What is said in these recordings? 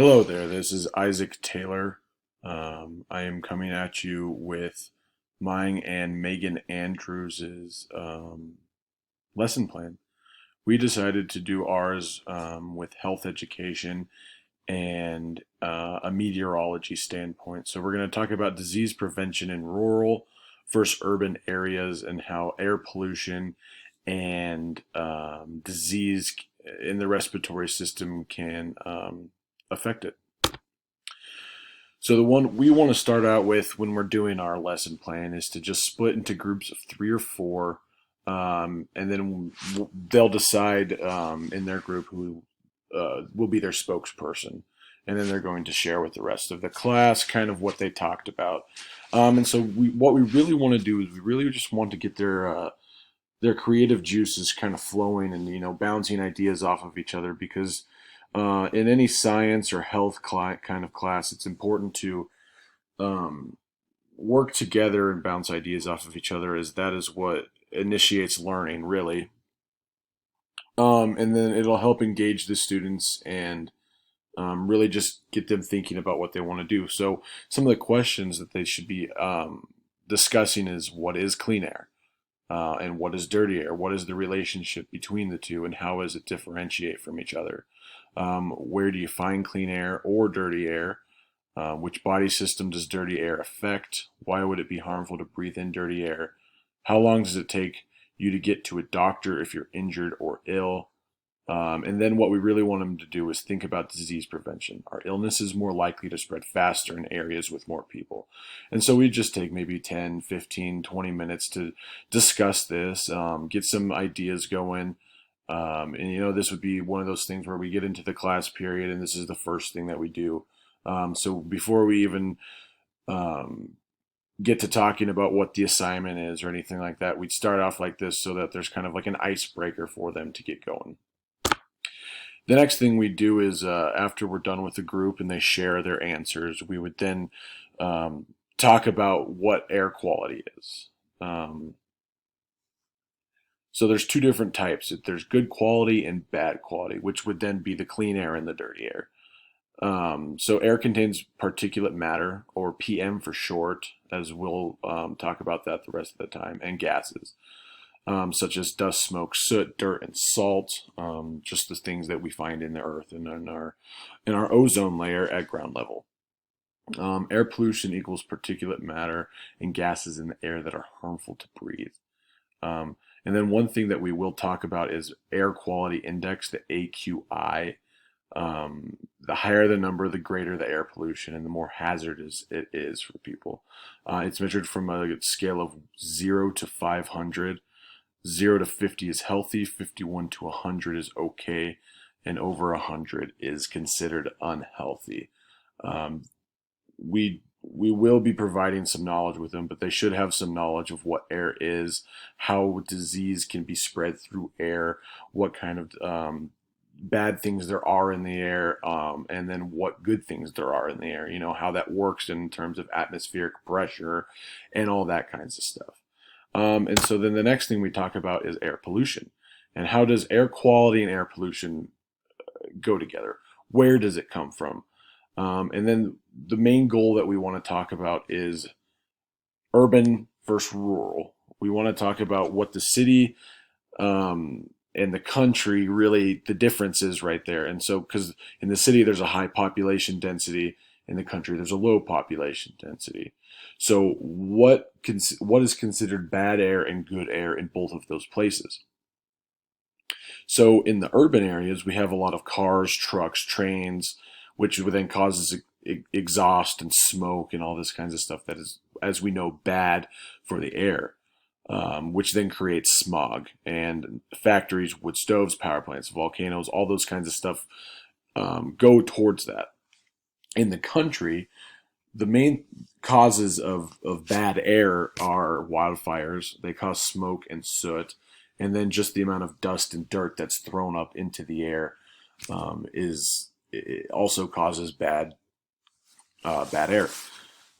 Hello there, this is Isaac Taylor. I am coming at you with mine and Megan Andrews' lesson plan. We decided to do ours with health education and a meteorology standpoint. So we're going to talk about disease prevention in rural versus urban areas and how air pollution and disease in the respiratory system can affect it. So the one we want to start out with when we're doing our lesson plan is to just split into groups of three or four, and then they'll decide in their group who will be their spokesperson, and then they're going to share with the rest of the class kind of what they talked about. And so what we really want to do is we really just want to get their creative juices kind of flowing and bouncing ideas off of each other because in any science or health kind of class, it's important to um, work together and bounce ideas off of each other, as that is what initiates learning, really. And then it'll help engage the students and really just get them thinking about what they want to do. So some of the questions that they should be discussing is what is clean air? And what is dirty air? What is the relationship between the two, and how does it differentiate from each other? Where do you find clean air or dirty air? Which body system does dirty air affect? Why would it be harmful to breathe in dirty air? How long does it take you to get to a doctor if you're injured or ill? And then what we really want them to do is think about disease prevention. Are illnesses more likely to spread faster in areas with more people? And so we just take maybe 10, 15, 20 minutes to discuss this, get some ideas going. And this would be one of those things where we get into the class period and this is the first thing that we do. So before we even um, get to talking about what the assignment is or anything like that, we'd start off like this so that there's kind of like an icebreaker for them to get going. The next thing we do is after we're done with the group and they share their answers, we would then um, talk about what air quality is. Um, so there's two different types. There's good quality and bad quality, which would then be the clean air and the dirty air. So air contains particulate matter, or PM for short, as we'll talk about that the rest of the time, and gases. Such as dust, smoke, soot, dirt, and salt, just the things that we find in the earth and in our ozone layer at ground level. Air pollution equals particulate matter and gases in the air that are harmful to breathe. And then one thing that we will talk about is air quality index, the AQI. The higher the number, the greater the air pollution and the more hazardous it is for people. It's measured from a scale of 0 to 500. 0 to 50 is healthy, 51 to 100 is okay, and over 100 is considered unhealthy. Um, we will be providing some knowledge with them, but they should have some knowledge of what air is, how disease can be spread through air, what kind of bad things there are in the air, and then what good things there are in the air. How that works in terms of atmospheric pressure and all that kinds of stuff. And so then the next thing we talk about is air pollution. And how does air quality and air pollution go together? Where does it come from? And then the main goal that we want to talk about is urban versus rural. We want to talk about what the city and the country really, the difference is right there. And so, because in the city there's a high population density, in the country there's a low population density. So what is considered bad air and good air in both of those places? So in the urban areas, we have a lot of cars, trucks, trains, which then causes exhaust and smoke and all this kinds of stuff that is, as we know, bad for the air, which then creates smog. And factories, wood stoves, power plants, volcanoes, all those kinds of stuff go towards that. In the country, the main causes of bad air are wildfires. They cause smoke and soot, and then just the amount of dust and dirt that's thrown up into the air is it also causes bad air.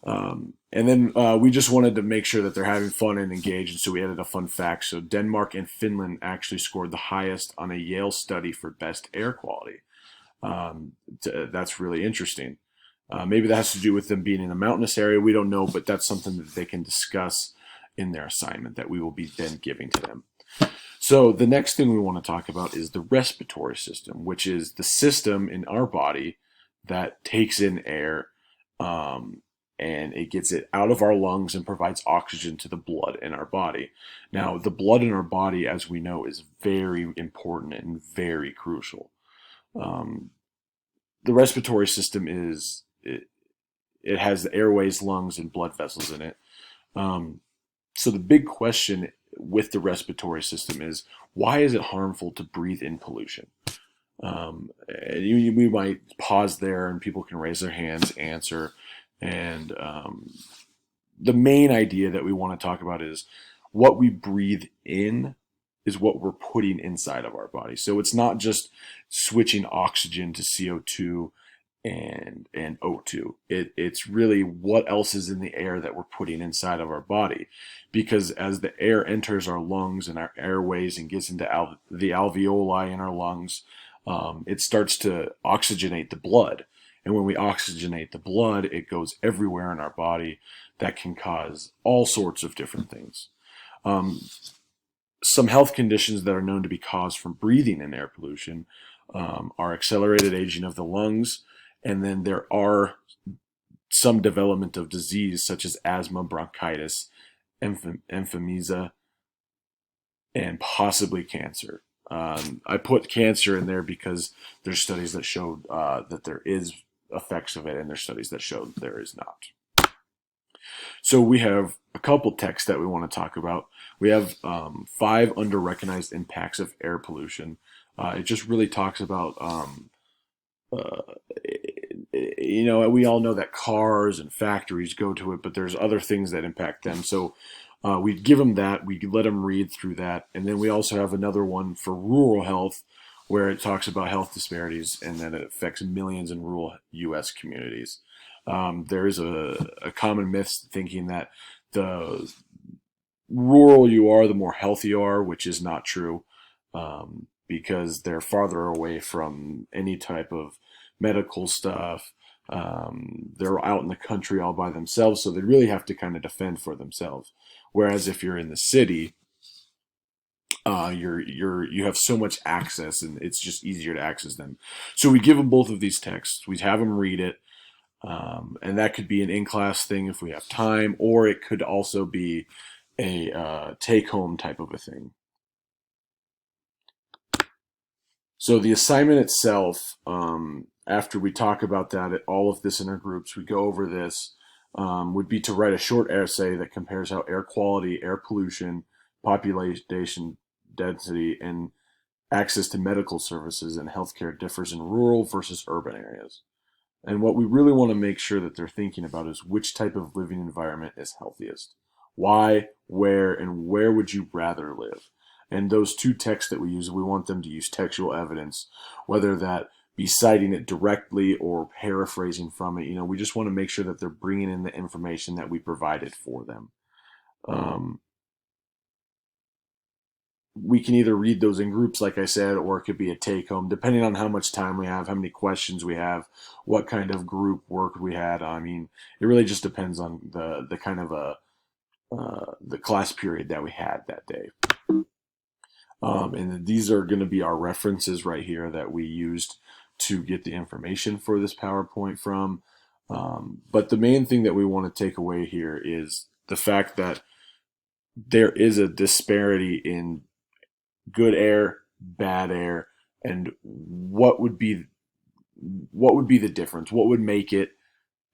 And then we just wanted to make sure that they're having fun and engaged, and so we added a fun fact. So Denmark and Finland actually scored the highest on a Yale study for best air quality. That's really interesting. Maybe that has to do with them being in a mountainous area. We don't know, but that's something that they can discuss in their assignment that we will be then giving to them. So the next thing we want to talk about is the respiratory system, which is the system in our body that takes in air, and it gets it out of our lungs and provides oxygen to the blood in our body. Now, the blood in our body, as we know, is very important and very crucial. Um, the respiratory system it has the airways, lungs, and blood vessels in it. Um, so the big question with the respiratory system is, why is it harmful to breathe in pollution? We might pause there and people can raise their hands, answer. And the main idea that we want to talk about is what we breathe in is what we're putting inside of our body. So it's not just switching oxygen to CO2 and O2. It's really what else is in the air that we're putting inside of our body. Because as the air enters our lungs and our airways and gets into the alveoli in our lungs, it starts to oxygenate the blood. And when we oxygenate the blood, it goes everywhere in our body. That can cause all sorts of different things. Some health conditions that are known to be caused from breathing in air pollution are accelerated aging of the lungs, and then there are some development of disease such as asthma, bronchitis, emphysema, and possibly cancer. I put cancer in there because there's studies that showed that there is effects of it, and there's studies that show there is not. So we have a couple texts that we want to talk about. We have 5 under-recognized impacts of air pollution. It just really talks about, we all know that cars and factories go to it, but there's other things that impact them. So we give them that, we let them read through that. And then we also have another one for rural health, where it talks about health disparities and that it affects millions in rural U.S. communities. There is a common myth thinking that the rural you are, the more healthy you are, which is not true, because they're farther away from any type of medical stuff. They're out in the country all by themselves, so they really have to kind of defend for themselves. Whereas if you're in the city, you have so much access, and it's just easier to access them. So we give them both of these texts. We have them read it. And that could be an in-class thing if we have time, or it could also be a take-home type of a thing. So the assignment itself, after we talk about that, all of this in our groups, we go over this, would be to write a short essay that compares how air quality, air pollution, population density, and access to medical services and healthcare differs in rural versus urban areas. And what we really want to make sure that they're thinking about is which type of living environment is healthiest. Why, where, and where would you rather live? And those 2 texts that we use, we want them to use textual evidence, whether that be citing it directly or paraphrasing from it. We just want to make sure that they're bringing in the information that we provided for them. We can either read those in groups, like I said, or it could be a take-home, depending on how much time we have, how many questions we have, what kind of group work we had. I mean, it really just depends on the kind of the class period that we had that day. And these are going to be our references right here that we used to get the information for this PowerPoint from. But the main thing that we want to take away here is the fact that there is a disparity in good air, bad air, and what would be the difference? What would make it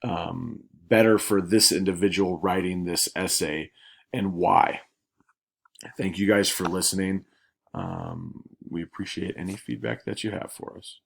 better for this individual writing this essay, and why? Thank you guys for listening. We appreciate any feedback that you have for us.